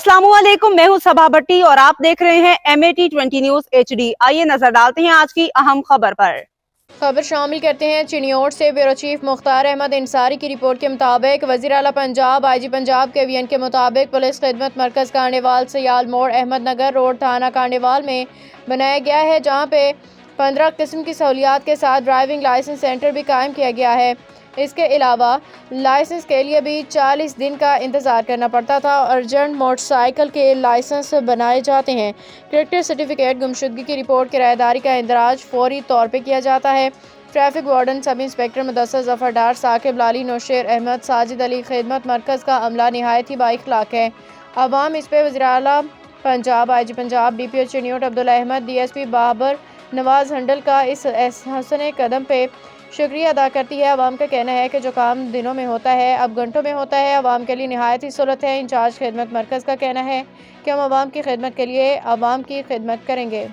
अस्सलाम वालेकुम, मैं हूं सबा भट्टी और आप देख रहे हैं MAT20 न्यूज HD। आइए नजर डालते हैं आज की अहम खबर पर। खबर शामिल करते हैं चिनियोट से। ब्यूरो चीफ मुख्तार अहमद इंसारी की रिपोर्ट के मुताबिक वज़ीर आला पंजाब IG पंजाब के वीएन के मुताबिक पुलिस खिदमत मरकज़ कांडेवाल सयाल मोड़ अहमद नगर रोड थाना कांडेवाल में बनाया गया है, जहां पे 15 किस्म की सहूलियात के साथ ड्राइविंग लाइसेंस सेंटर भी कायम किया गया है। इसके अलावा लाइसेंस के लिए भी 40 दिन का इंतज़ार करना पड़ता था। अर्जेंट मोटरसाइकिल के लाइसेंस बनाए जाते हैं। करेक्टर सर्टिफिकेट गुमशुदगी की रिपोर्ट किराएदारी का इंदराज फौरी तौर पर किया जाता है। Traffic warden sub inspector Mudassar Zafar Dar, Saqib Lali, Nausher Ahmed, Sajid Ali खिदमत मरकज़ का अमला नहायत ही बाइखलाक है। अवाम इस पर वज़ीर आला Punjab IG Punjab DPO Chiniot Abdul Ahmad, DSP Babar Nawaz हंडल का इस हसन कदम पे शुक्रिया अदा करती है। अवाम का कहना है कि जो काम दिनों में होता है अब घंटों में होता है। अवाम के लिए निहायत ही सहूलत है। इंचार्ज खिदमत मरकज़ का कहना है कि हम अवाम की खिदमत के लिए अवाम की खिदमत करेंगे।